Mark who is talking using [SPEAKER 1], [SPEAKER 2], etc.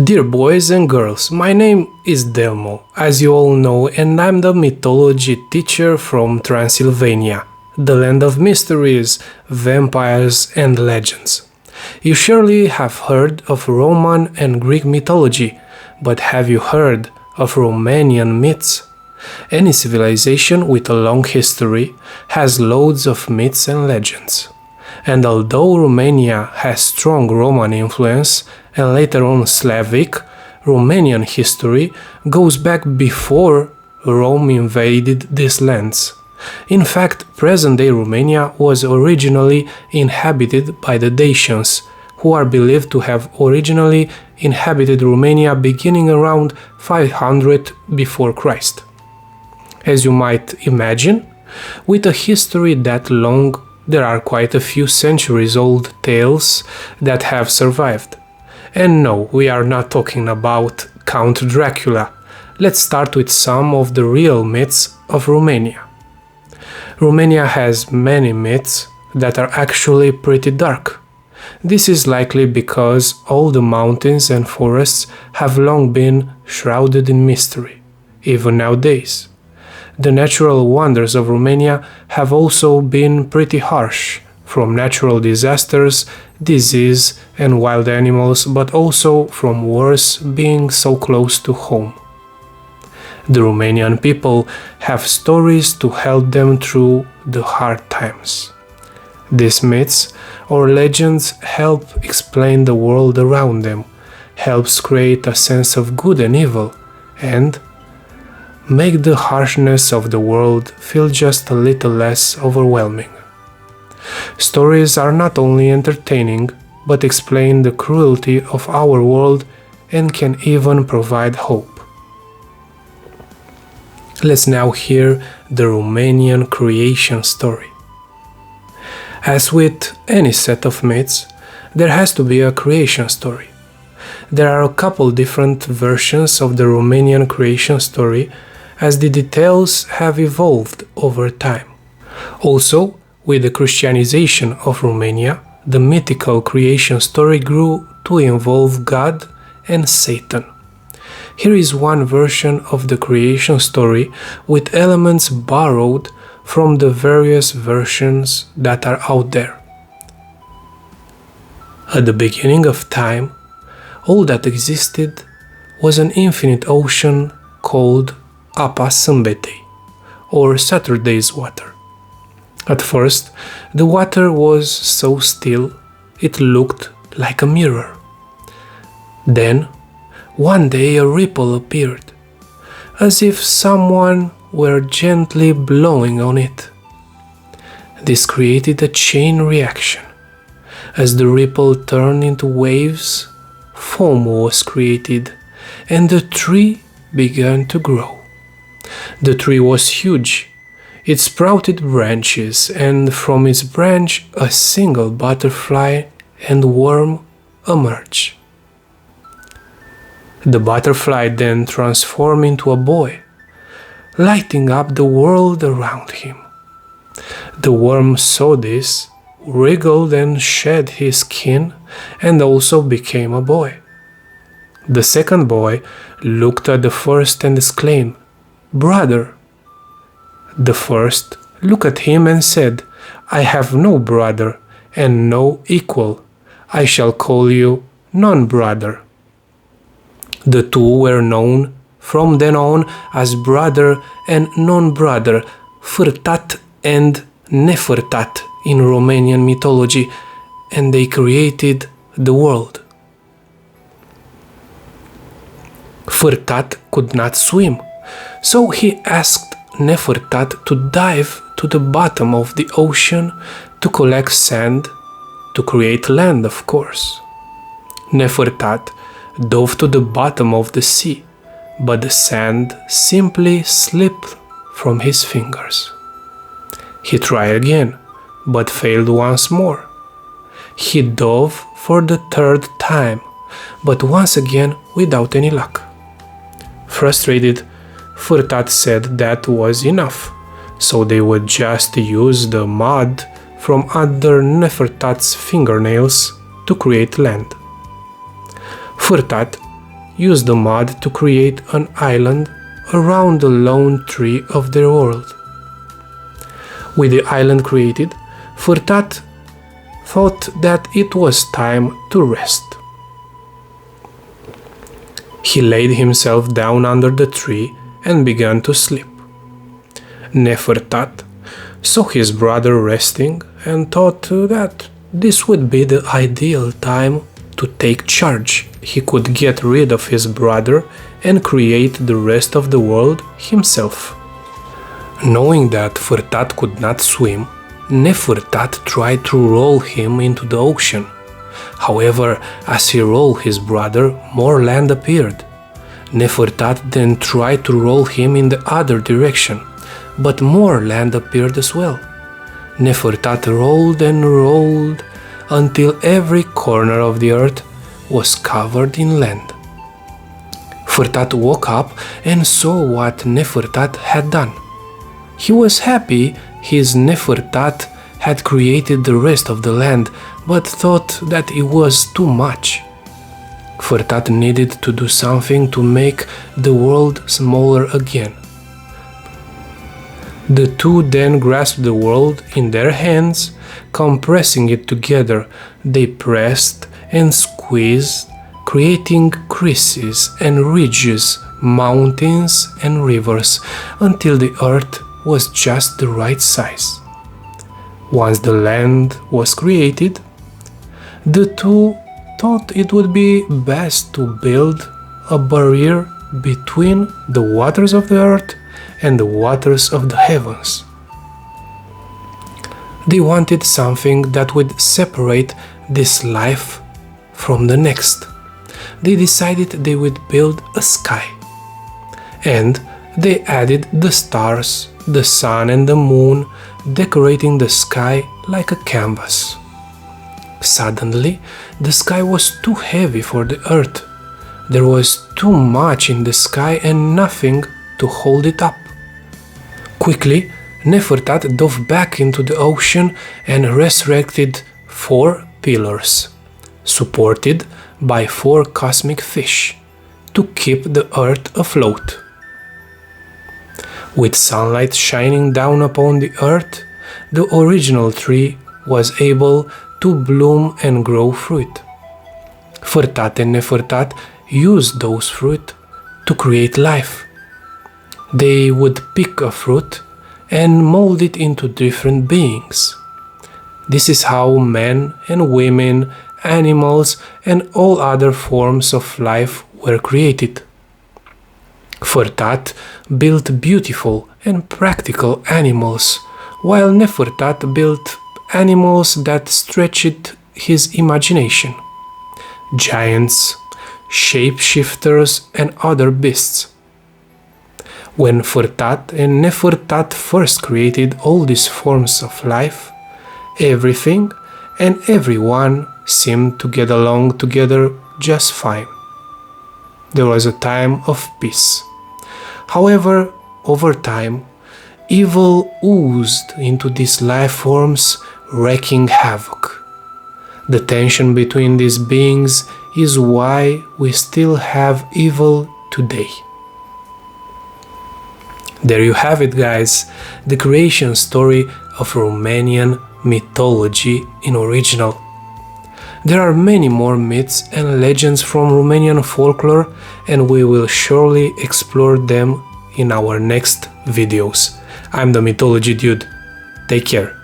[SPEAKER 1] Dear boys and girls, my name is Delmo, as you all know, and I'm the mythology teacher from Transylvania, the land of mysteries, vampires and legends. You surely have heard of Roman and Greek mythology, but have you heard of Romanian myths? Any civilization with a long history has loads of myths and legends. And although Romania has strong Roman influence and later on Slavic, Romanian history goes back before Rome invaded these lands. In fact, present-day Romania was originally inhabited by the Dacians, who are believed to have originally inhabited Romania beginning around 500 before Christ. As you might imagine, with a history that long, there are quite a few centuries-old tales that have survived. And no, we are not talking about Count Dracula. Let's start with some of the real myths of Romania. Romania has many myths that are actually pretty dark. This is likely because all the mountains and forests have long been shrouded in mystery, even nowadays. The natural wonders of Romania have also been pretty harsh, from natural disasters, disease and wild animals, but also from wars being so close to home. The Romanian people have stories to help them through the hard times. These myths or legends help explain the world around them, helps create a sense of good and evil, and make the harshness of the world feel just a little less overwhelming. Stories are not only entertaining, but explain the cruelty of our world and can even provide hope. Let's now hear the Romanian creation story. As with any set of myths, there has to be a creation story. There are a couple different versions of the Romanian creation story, as the details have evolved over time. Also, with the Christianization of Romania, the mythical creation story grew to involve God and Satan. Here is one version of the creation story with elements borrowed from the various versions that are out there. At the beginning of time, all that existed was an infinite ocean called Apa Sâmbete, or Saturday's water. At first, the water was so still it looked like a mirror. Then, one day a ripple appeared, as if someone were gently blowing on it. This created a chain reaction. As the ripple turned into waves, foam was created, and the tree began to grow. The tree was huge. It sprouted branches, and from its branch a single butterfly and worm emerged. The butterfly then transformed into a boy, lighting up the world around him. The worm saw this, wriggled and shed his skin, and also became a boy. The second boy looked at the first and exclaimed, "Brother." The first looked at him and said, "I have no brother and no equal. I shall call you non-brother." The two were known from then on as brother and non-brother, fârtat and nefârtat in Romanian mythology, and they created the world. Fârtat could not swim, so he asked Nefârtat to dive to the bottom of the ocean to collect sand, to create land, of course. Nefârtat dove to the bottom of the sea, but the sand simply slipped from his fingers. He tried again, but failed once more. He dove for the third time, but once again without any luck. Frustrated, Fârtat said that was enough, so they would just use the mud from under Nefârtat's fingernails to create land. Fârtat used the mud to create an island around the lone tree of their world. With the island created, Furtat thought that it was time to rest. He laid himself down under the tree and began to sleep. Nefertat saw his brother resting and thought that this would be the ideal time to take charge. He could get rid of his brother and create the rest of the world himself. Knowing that Furtat could not swim, Nefertat tried to roll him into the ocean. However, as he rolled his brother, more land appeared. Nefertat then tried to roll him in the other direction, but more land appeared as well. Nefertat rolled and rolled until every corner of the earth was covered in land. Furtat woke up and saw what Nefertat had done. He was happy his Nefertat had created the rest of the land, but thought that it was too much. Furtat needed to do something to make the world smaller again. The two then grasped the world in their hands, compressing it together. They pressed and squeezed, creating creases and ridges, mountains and rivers, until the earth was just the right size. Once the land was created, the two thought it would be best to build a barrier between the waters of the earth and the waters of the heavens. They wanted something that would separate this life from the next. They decided they would build a sky, and they added the stars, the sun and the moon, decorating the sky like a canvas. Suddenly, the sky was too heavy for the earth. There was too much in the sky and nothing to hold it up. Quickly, Nefertat dove back into the ocean and resurrected 4 pillars, supported by 4 cosmic fish, to keep the earth afloat. With sunlight shining down upon the earth, the original tree was able to bloom and grow fruit. Furtat and Nefertat used those fruit to create life. They would pick a fruit and mold it into different beings. This is how men and women, animals, and all other forms of life were created. Furtat built beautiful and practical animals, while Nefertat built animals that stretched his imagination. Giants, shapeshifters, and other beasts. When Furtat and Nefertat first created all these forms of life, everything and everyone seemed to get along together just fine. There was a time of peace. However, over time, evil oozed into these life forms, wreaking havoc. The tension between these beings is why we still have evil today. There you have it, guys, the creation story of Romanian mythology in original. There are many more myths and legends from Romanian folklore, and we will surely explore them in our next videos. I'm the Mythology Dude. Take care.